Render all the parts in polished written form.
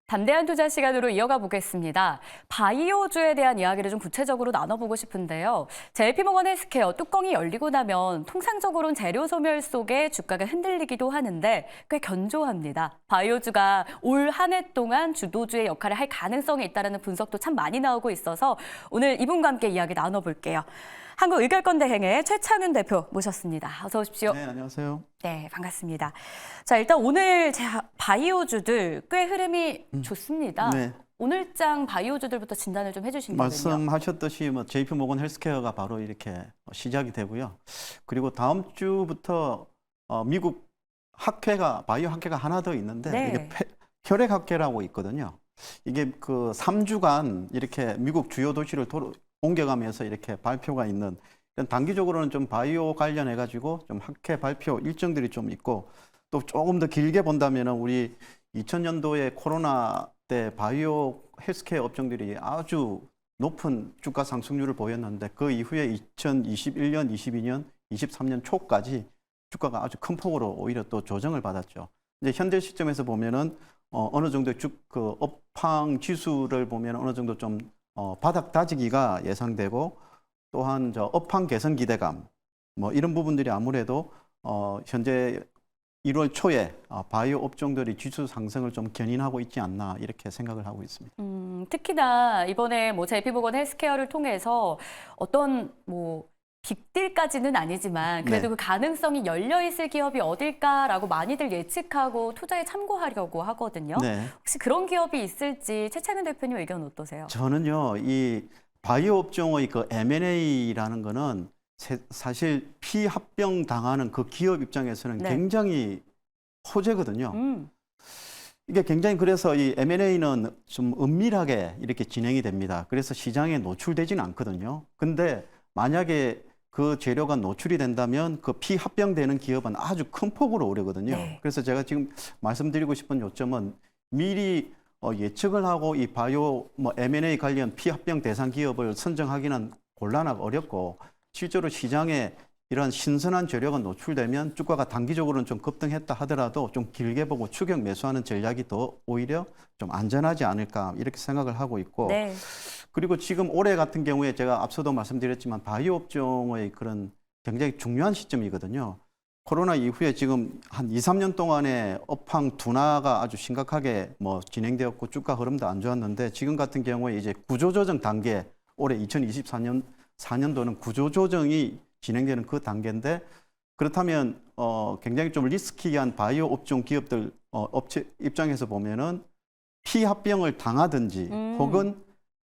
담대한 투자 시간으로 이어가 보겠습니다. 바이오주에 대한 이야기를 좀 구체적으로 나눠보고 싶은데요. JP모건 헬스케어 뚜껑이 열리고 나면 통상적으로는 재료 소멸 속에 주가가 흔들리기도 하는데 꽤 견조합니다. 바이오주가 올 한 해 동안 주도주의 역할을 할 가능성이 있다는 분석도 참 많이 나오고 있어서 오늘 이분과 함께 이야기 나눠볼게요. 한국의결권대행의 최창윤 대표 모셨습니다. 어서 오십시오. 네, 안녕하세요. 네, 반갑습니다. 자, 일단 오늘 바이오주들 꽤 흐름이 좋습니다. 네. 오늘장 바이오주들부터 진단을 좀 해주신다면요. 말씀하셨듯이 JP모건 헬스케어가 바로 이렇게 시작이 되고요. 그리고 다음 주부터 미국 학회가 바이오 학회가 하나 더 있는데 네. 이게 혈액 학회라고 있거든요. 이게 그 3주간 이렇게 미국 주요 도시를 옮겨가면서 이렇게 발표가 있는, 단기적으로는 좀 바이오 관련해 가지고 좀 학회 발표 일정들이 좀 있고, 또 조금 더 길게 본다면은 우리 2000년도에 코로나 때 바이오 헬스케어 업종들이 아주 높은 주가 상승률을 보였는데, 그 이후에 2021년, 22년, 23년 초까지 주가가 아주 큰 폭으로 오히려 또 조정을 받았죠. 이제 현재 시점에서 보면은 어느 정도 그 업황 지수를 보면 어느 정도 좀 바닥 다지기가 예상되고, 또한 업황 개선 기대감, 이런 부분들이 아무래도 현재 1월 초에 바이오 업종들이 지수 상승을 좀 견인하고 있지 않나, 이렇게 생각을 하고 있습니다. 특히나 이번에 JP모건 헬스케어를 통해서 어떤 빅딜까지는 아니지만 그래도 네. 그 가능성이 열려 있을 기업이 어딜까라고 많이들 예측하고 투자에 참고하려고 하거든요. 네. 혹시 그런 기업이 있을지 최창윤 대표님 의견 어떠세요? 저는요, 이 바이오 업종의 그 M&A라는 거는 사실 피합병 당하는 그 기업 입장에서는 네. 굉장히 호재거든요. 이게 굉장히, 그래서 이 M&A는 좀 은밀하게 이렇게 진행이 됩니다. 그래서 시장에 노출되지는 않거든요. 근데 만약에 그 재료가 노출이 된다면 그 피합병되는 기업은 아주 큰 폭으로 오르거든요. 네. 그래서 제가 지금 말씀드리고 싶은 요점은, 미리 예측을 하고 이 바이오 M&A 관련 피합병 대상 기업을 선정하기는 곤란하고 어렵고, 실제로 시장에 이런 신선한 재료가 노출되면 주가가 단기적으로는 좀 급등했다 하더라도 좀 길게 보고 추격 매수하는 전략이 더 오히려 좀 안전하지 않을까, 이렇게 생각을 하고 있고. 네. 그리고 지금 올해 같은 경우에 제가 앞서도 말씀드렸지만 바이오 업종의 그런 굉장히 중요한 시점이거든요. 코로나 이후에 지금 한 2, 3년 동안에 업황 둔화가 아주 심각하게 진행되었고, 주가 흐름도 안 좋았는데, 지금 같은 경우에 이제 구조조정 단계, 올해 2024년도는 구조조정이 진행되는 그 단계인데, 그렇다면 굉장히 좀 리스키한 바이오 업종 기업들 업체 입장에서 보면은 피합병을 당하든지 혹은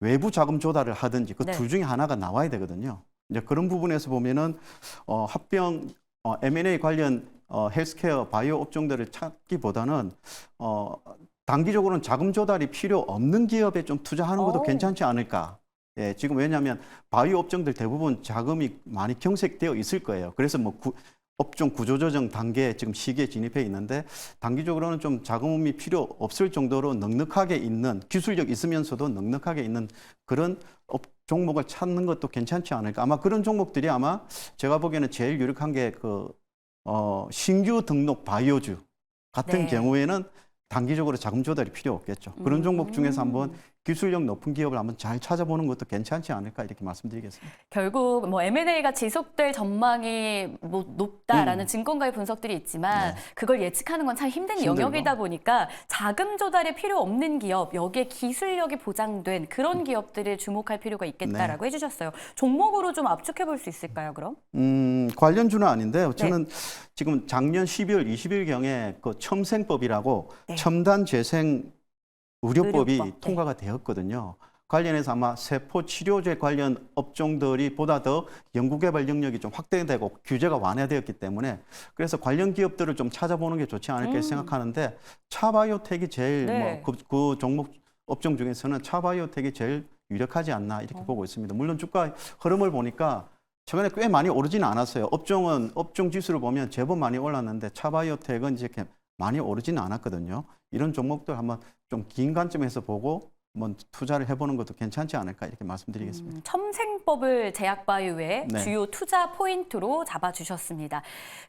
외부 자금 조달을 하든지 그 네. 둘 중에 하나가 나와야 되거든요. 이제 그런 부분에서 보면은 M&A 관련 헬스케어 바이오 업종들을 찾기보다는 단기적으로는 자금 조달이 필요 없는 기업에 좀 투자하는 것도 괜찮지 않을까. 예, 지금 왜냐하면 바이오 업종들 대부분 자금이 많이 경색되어 있을 거예요. 그래서 업종 구조조정 단계 지금 시기에 진입해 있는데, 단기적으로는 좀 자금이 필요 없을 정도로 넉넉하게 있는, 기술력 있으면서도 넉넉하게 있는 그런 종목을 찾는 것도 괜찮지 않을까. 아마 그런 종목들이 아마 제가 보기에는 제일 유력한 게 신규 등록 바이오주 같은 네. 경우에는 단기적으로 자금 조달이 필요 없겠죠. 그런 종목 중에서 한번 기술력 높은 기업을 한번 잘 찾아보는 것도 괜찮지 않을까, 이렇게 말씀드리겠습니다. 결국 M&A가 지속될 전망이 높다라는 증권가의 분석들이 있지만 네. 그걸 예측하는 건 참 힘든 힘들고. 영역이다 보니까 자금 조달이 필요 없는 기업, 여기에 기술력이 보장된 그런 기업들을 주목할 필요가 있겠다라고 해주셨어요. 종목으로 좀 압축해 볼 수 있을까요, 그럼? 관련주는 아닌데요. 저는 지금 작년 12월 20일경에 그 첨생법이라고 첨단 재생 의료법이 의료법, 통과가 되었거든요. 관련해서 아마 세포 치료제 관련 업종들이 보다 더 연구개발 영역이 좀 확대되고 규제가 완화되었기 때문에, 그래서 관련 기업들을 좀 찾아보는 게 좋지 않을까 생각하는데, 차바이오텍이 제일 그 종목 업종 중에서는 차바이오텍이 제일 유력하지 않나, 이렇게 보고 있습니다. 물론 주가 흐름을 보니까 최근에 꽤 많이 오르지는 않았어요. 업종 지수를 보면 제법 많이 올랐는데, 차바이오텍은 이제 이렇게 많이 오르지는 않았거든요. 이런 종목들 한번 좀 긴 관점에서 보고 투자를 해보는 것도 괜찮지 않을까, 이렇게 말씀드리겠습니다. 첨생 상생법을 제약바이오의 네. 주요 투자 포인트로 잡아주셨습니다.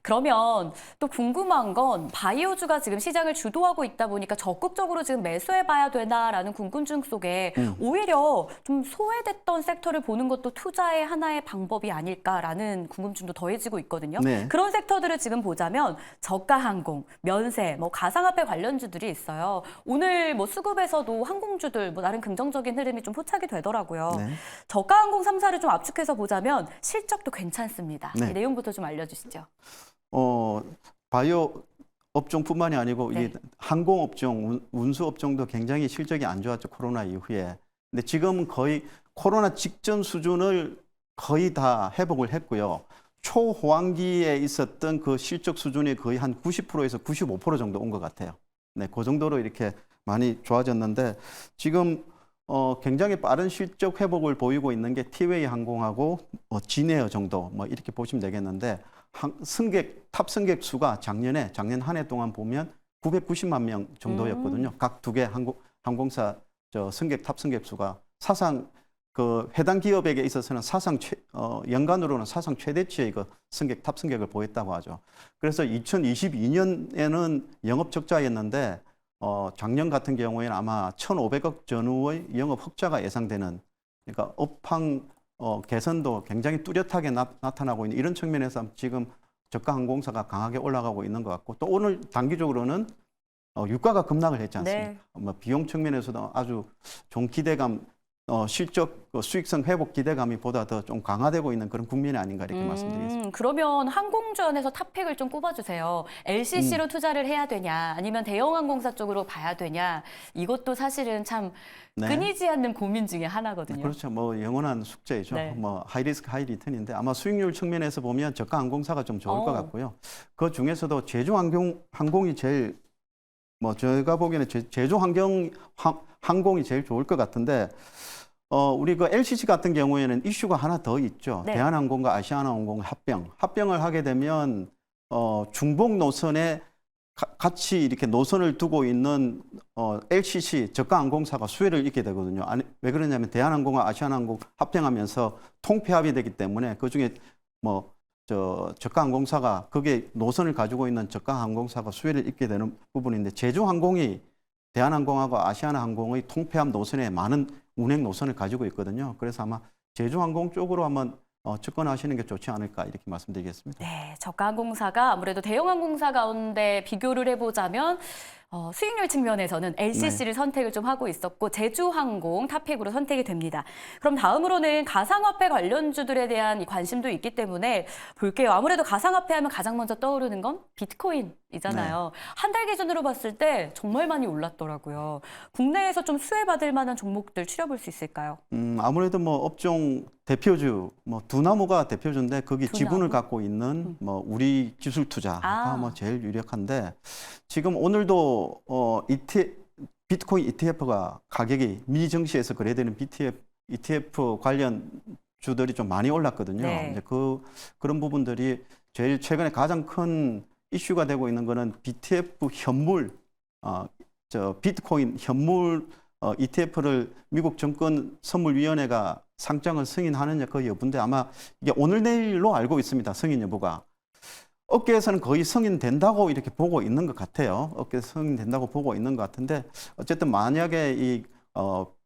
그러면 또 궁금한 건 바이오주가 지금 시장을 주도하고 있다 보니까 적극적으로 지금 매수해봐야 되나라는 궁금증 속에 오히려 좀 소외됐던 섹터를 보는 것도 투자의 하나의 방법이 아닐까라는 궁금증도 더해지고 있거든요. 네. 그런 섹터들을 지금 보자면 저가항공, 면세, 뭐 가상화폐 관련주들이 있어요. 오늘 뭐 수급에서도 항공주들 뭐 나름 긍정적인 흐름이 좀 포착이 되더라고요. 네. 저가항공 3사를 좀 압축해서 보자면 실적도 괜찮습니다. 네. 이 내용부터 좀 알려주시죠. 바이오 업종뿐만이 아니고 네. 이 항공 업종, 운수 업종도 굉장히 실적이 안 좋았죠. 코로나 이후에. 근데 지금 거의 코로나 직전 수준을 거의 다 회복을 했고요. 초호황기에 있었던 그 실적 수준이 거의 한 90%에서 95% 정도 온 것 같아요. 네, 그 정도로 이렇게 많이 좋아졌는데 지금 굉장히 빠른 실적 회복을 보이고 있는 게 티웨이 항공하고 진에어 정도 뭐 이렇게 보시면 되겠는데 탑 승객 수가 작년 한 해 동안 보면 990만 명 정도였거든요. 각 두 개 항공사 탑 승객 수가 사상 그 해당 기업에게 있어서는 연간으로는 사상 최대치의 그 탑 승객을 보였다고 하죠. 그래서 2022년에는 영업 적자였는데 작년 같은 경우에는 아마 1,500억 전후의 영업 흑자가 예상되는, 그러니까 업황 개선도 굉장히 뚜렷하게 나타나고 있는 이런 측면에서 지금 저가 항공사가 강하게 올라가고 있는 것 같고, 또 오늘 단기적으로는 유가가 급락을 했지 않습니까? 네. 뭐 비용 측면에서도 아주 좋은 기대감, 실적 수익성 회복 기대감이 보다 더 좀 강화되고 있는 그런 국면이 아닌가 이렇게 말씀드리겠습니다. 그러면 항공주 안에서 탑픽을 좀 꼽아주세요. LCC로 투자를 해야 되냐, 아니면 대형 항공사 쪽으로 봐야 되냐, 이것도 사실은 참 네. 끊이지 않는 고민 중에 하나거든요. 그렇죠. 뭐 영원한 숙제이죠. 네. 뭐 하이리스크 하이리턴인데 아마 수익률 측면에서 보면 저가 항공사가 좀 좋을 것 같고요. 그 중에서도 제주 항공이 제일 제가 보기에는 제주 항공이 제일 좋을 것 같은데, 우리 그 LCC 같은 경우에는 이슈가 하나 더 있죠. 네. 대한항공과 아시아나항공 합병을 하게 되면 중복 노선에 같이 이렇게 노선을 두고 있는 LCC 저가 항공사가 수혜를 입게 되거든요. 왜 그러냐면 대한항공과 아시아나항공 합병하면서 통폐합이 되기 때문에 그 중에 저가 항공사가 그게 노선을 가지고 있는 저가 항공사가 수혜를 입게 되는 부분인데, 제주항공이 대한항공하고 아시아나항공의 통폐합 노선에 많은 운행 노선을 가지고 있거든요. 그래서 아마 제주항공 쪽으로 한번 접근하시는 게 좋지 않을까 이렇게 말씀드리겠습니다. 네, 저가 항공사가 아무래도 대형 항공사 가운데 비교를 해보자면 수익률 측면에서는 LCC를 선택을 좀 하고 있었고, 제주항공 탑픽으로 선택이 됩니다. 그럼 다음으로는 가상화폐 관련주들에 대한 이 관심도 있기 때문에 볼게요. 아무래도 가상화폐 하면 가장 먼저 떠오르는 건 비트코인이잖아요. 한 달 기준으로 봤을 때 정말 많이 올랐더라고요. 국내에서 좀 수혜받을 만한 종목들 추려볼 수 있을까요? 아무래도 업종 대표주, 두나무가 대표주인데 거기 두나무? 지분을 갖고 있는 우리 기술 투자가 제일 유력한데, 지금 오늘도 비트코인 ETF가 가격이 미 증시에서 거래되는 ETF 관련 주들이 좀 많이 올랐거든요. 네. 이제 그런 부분들이 제일 최근에 가장 큰 이슈가 되고 있는 거는 BTF 현물, 비트코인 현물 ETF를 미국 증권선물위원회가 상장을 승인하느냐 그 여부인데, 아마 이게 오늘 내일로 알고 있습니다. 승인 여부가. 업계에서는 거의 승인된다고 이렇게 보고 있는 것 같아요. 업계에서 승인된다고 보고 있는 것 같은데, 어쨌든 만약에 이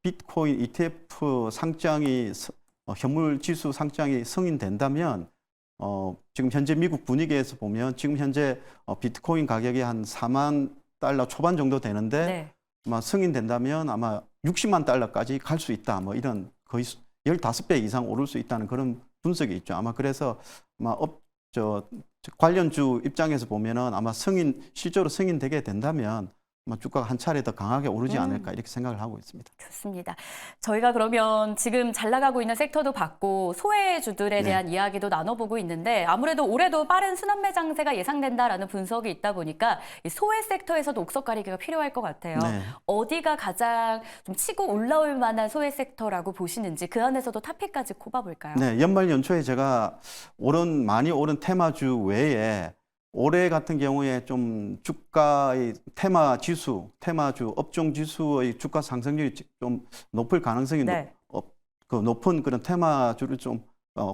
비트코인 ETF 상장이 현물 지수 상장이 승인된다면 지금 현재 미국 분위기에서 보면 지금 현재 비트코인 가격이 한 4만 달러 초반 정도 되는데, 네. 아마 승인된다면 아마 60만 달러까지 갈 수 있다. 이런 거의 15배 이상 오를 수 있다는 그런 분석이 있죠. 아마 그래서 아마 관련주 입장에서 보면은 아마 실제로 승인되게 된다면 아마 주가가 한 차례 더 강하게 오르지 않을까 이렇게 생각을 하고 있습니다. 좋습니다. 저희가 그러면 지금 잘 나가고 있는 섹터도 봤고 소외주들에 대한 이야기도 나눠보고 있는데, 아무래도 올해도 빠른 순환매 장세가 예상된다라는 분석이 있다 보니까 이 소외 섹터에서도 옥석 가리기가 필요할 것 같아요. 네. 어디가 가장 좀 치고 올라올 만한 소외 섹터라고 보시는지, 그 안에서도 탑픽까지 꼽아볼까요? 네, 연말 연초에 제가 많이 오른 테마주 외에 올해 같은 경우에 좀 주가의 테마주, 업종 지수의 주가 상승률이 좀 높을 가능성이 네. 그 높은 그런 테마주를 좀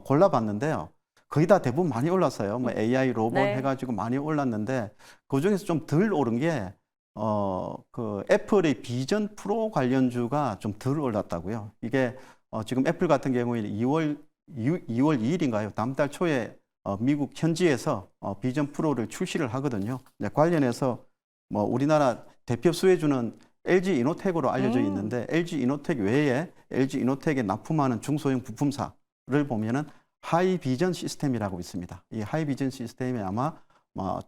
골라봤는데요. 거의 다 대부분 많이 올랐어요. 뭐 AI 로봇 네. 해가지고 많이 올랐는데 그 중에서 좀 덜 오른 게 그 애플의 비전 프로 관련주가 좀 덜 올랐다고요. 이게 지금 애플 같은 경우에는 2월 2일인가요? 다음 달 초에 미국 현지에서 비전 프로를 출시를 하거든요. 네, 관련해서 뭐 우리나라 대표 수혜주는 LG 이노텍으로 알려져 있는데 LG 이노텍 외에 LG 이노텍에 납품하는 중소형 부품사를 보면은 하이비전 시스템이라고 있습니다. 이 하이비전 시스템이 아마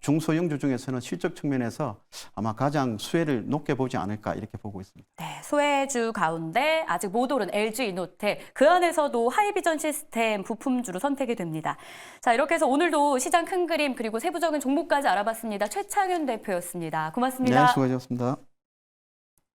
중소형주 중에서는 실적 측면에서 아마 가장 수혜를 높게 보지 않을까 이렇게 보고 있습니다. 네, 소외주 가운데 아직 못 오른 LG 이노텍, 그 안에서도 하이비전 시스템 부품주로 선택이 됩니다. 자, 이렇게 해서 오늘도 시장 큰 그림 그리고 세부적인 종목까지 알아봤습니다. 최창윤 대표였습니다. 고맙습니다. 네, 수고하셨습니다.